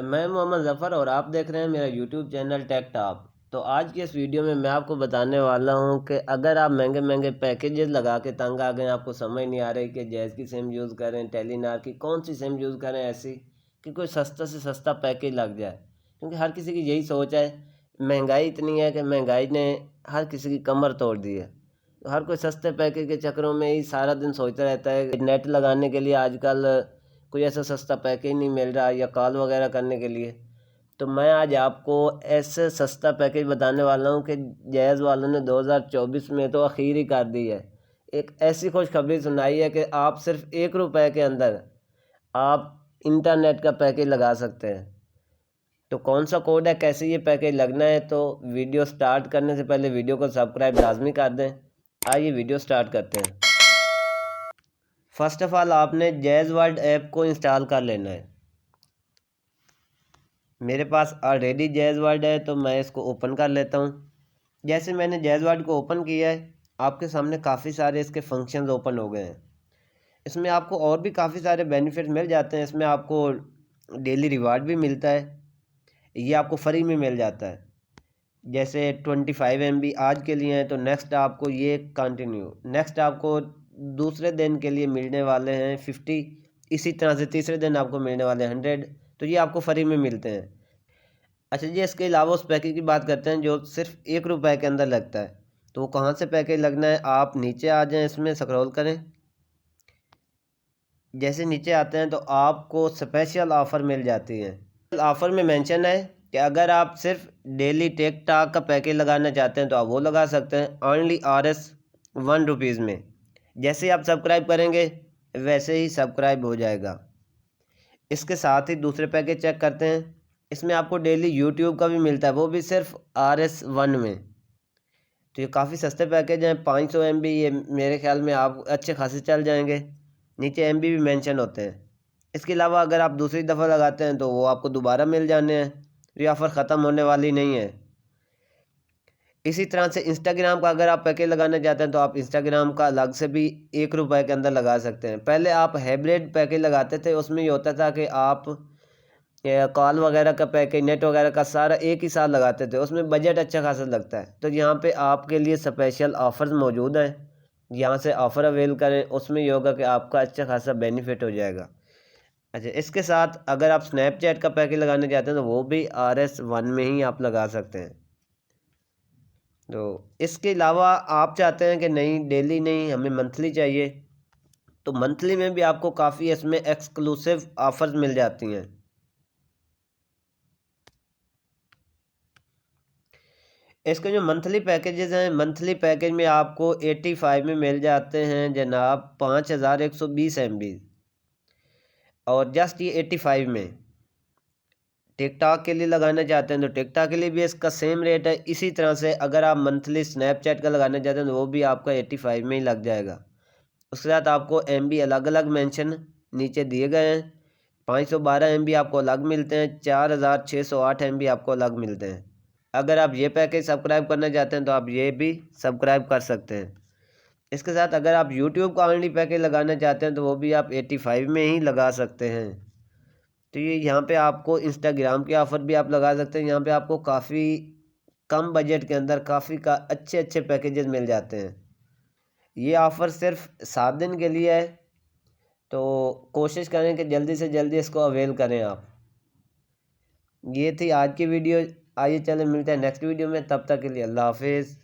मैं मोहम्मद ज़फ़र और आप देख रहे हैं मेरा यूट्यूब चैनल टेक टॉप। तो आज की इस वीडियो में मैं आपको बताने वाला हूं कि अगर आप महंगे महंगे पैकेजेस लगा के तंग आ गए, आपको समझ नहीं आ रही कि जैज़ की सिम यूज़ करें, टेलीनार की कौन सी सिम यूज़ करें ऐसी कि कोई सस्ता से सस्ता पैकेज लग जाए। क्योंकि हर किसी की यही सोच है, महंगाई इतनी है कि महंगाई ने हर किसी की कमर तोड़ दी है। तो हर कोई सस्ते पैकेज के चक्करों में ही सारा दिन सोचता रहता है। नेट लगाने के लिए आजकल कोई ऐसा सस्ता पैकेज नहीं मिल रहा या कॉल वगैरह करने के लिए। तो मैं आज आपको ऐसे सस्ता पैकेज बताने वाला हूं कि जैज़ वालों ने 2024 में तो आखिर ही कर दी है। एक ऐसी खुशखबरी सुनाई है कि आप सिर्फ ₹1 के अंदर आप इंटरनेट का पैकेज लगा सकते हैं। तो कौन सा कोड है, कैसे ये पैकेज लगना है, तो वीडियो स्टार्ट करने से पहले वीडियो को सब्सक्राइब लाजमी कर दें। आइए वीडियो स्टार्ट करते हैं। फर्स्ट ऑफ ऑल आपने जैज़ वर्ल्ड ऐप को इंस्टॉल कर लेना है। मेरे पास ऑलरेडी जैज़ वर्ल्ड है तो मैं इसको ओपन कर लेता हूँ। जैसे मैंने जैज़ वर्ल्ड को ओपन किया है, आपके सामने काफ़ी सारे इसके फंक्शंस ओपन हो गए हैं। इसमें आपको और भी काफ़ी सारे बेनिफिट मिल जाते हैं। इसमें आपको डेली रिवार्ड भी मिलता है, ये आपको फ्री में मिल जाता है। जैसे 25 MB आज के लिए हैं तो नेक्स्ट आपको ये कंटिन्यू, नेक्स्ट आपको दूसरे दिन के लिए मिलने वाले हैं 50, इसी तरह से तीसरे दिन आपको मिलने वाले हैं 100। तो ये आपको फ्री में मिलते हैं। अच्छा जी, इसके अलावा उस पैकेज की बात करते हैं जो सिर्फ ₹1 के अंदर लगता है। तो वो कहाँ से पैकेज लगना है, आप नीचे आ जाएं, इसमें स्क्रॉल करें। जैसे नीचे आते हैं तो आपको स्पेशल ऑफ़र मिल जाती है। ऑफ़र में मेंशन है कि अगर आप सिर्फ डेली टेक टॉक का पैकेज लगाना चाहते हैं तो आप वो लगा सकते हैं ओनली ₹1 में। जैसे ही आप सब्सक्राइब करेंगे वैसे ही सब्सक्राइब हो जाएगा। इसके साथ ही दूसरे पैकेज चेक करते हैं। इसमें आपको डेली यूट्यूब का भी मिलता है, वो भी सिर्फ RS1 में। तो ये काफ़ी सस्ते पैकेज हैं। 500 MB ये मेरे ख्याल में आप अच्छे खासे चल जाएंगे। नीचे MB भी मेंशन होते हैं। इसके अलावा अगर आप दूसरी दफ़ा लगाते हैं तो वो आपको दोबारा मिल जाने हैं। ये ऑफ़र ख़त्म होने वाली नहीं है। इसी तरह से इंस्टाग्राम का अगर आप पैकेज लगाना चाहते हैं तो आप इंस्टाग्राम का अलग से भी ₹1 के अंदर लगा सकते हैं। पहले आप हाइब्रिड पैकेज लगाते थे, उसमें ये होता था कि आप कॉल वगैरह का पैकेज, नेट वगैरह का सारा एक ही साथ लगाते थे, उसमें बजट अच्छा खासा लगता है। तो यहाँ पे आपके लिए स्पेशल ऑफ़र्स मौजूद हैं, यहाँ से ऑफ़र अवेल करें। उसमें ये होगा कि आपका अच्छा खासा बेनिफिट हो जाएगा। अच्छा, इसके साथ अगर आप स्नैपचैट का पैकेज लगाना चाहते हैं तो वो भी RS1 में ही आप लगा सकते हैं। तो इसके अलावा आप चाहते हैं कि नहीं डेली नहीं, हमें मंथली चाहिए, तो मंथली में भी आपको काफ़ी इसमें एक्सक्लूसिव ऑफ़र्स मिल जाती हैं। इसके जो मंथली पैकेजेस हैं, मंथली पैकेज में आपको 85 में मिल जाते हैं जनाब 5120 MB। और जस्ट ये 85 में टिकटॉक के लिए लगाना चाहते हैं तो टिकटॉक के लिए भी इसका सेम रेट है। इसी तरह से अगर आप मंथली स्नैपचैट का लगाना चाहते हैं तो वो भी आपका 85 में ही लग जाएगा। उसके साथ आपको MB अलग अलग मेंशन नीचे दिए गए हैं। 512 MB आपको अलग मिलते हैं, 4608 MB आपको अलग मिलते हैं। अगर आप ये पैकेज सब्सक्राइब करना चाहते हैं तो आप ये भी सब्सक्राइब कर सकते हैं। इसके साथ अगर आप यूट्यूब का ओनली पैकेज लगाना चाहते हैं तो वो भी आप 85 में ही लगा सकते हैं। तो ये यहाँ पे आपको इंस्टाग्राम के ऑफ़र भी आप लगा सकते हैं। यहाँ पे आपको काफ़ी कम बजट के अंदर काफ़ी का अच्छे अच्छे पैकेजेस मिल जाते हैं। ये ऑफ़र सिर्फ 7 दिन के लिए है, तो कोशिश करें कि जल्दी से जल्दी इसको अवेल करें आप। ये थी आज की वीडियो। आइए चलें मिलते हैं नेक्स्ट वीडियो में, तब तक के लिए अल्लाह हाफिज़।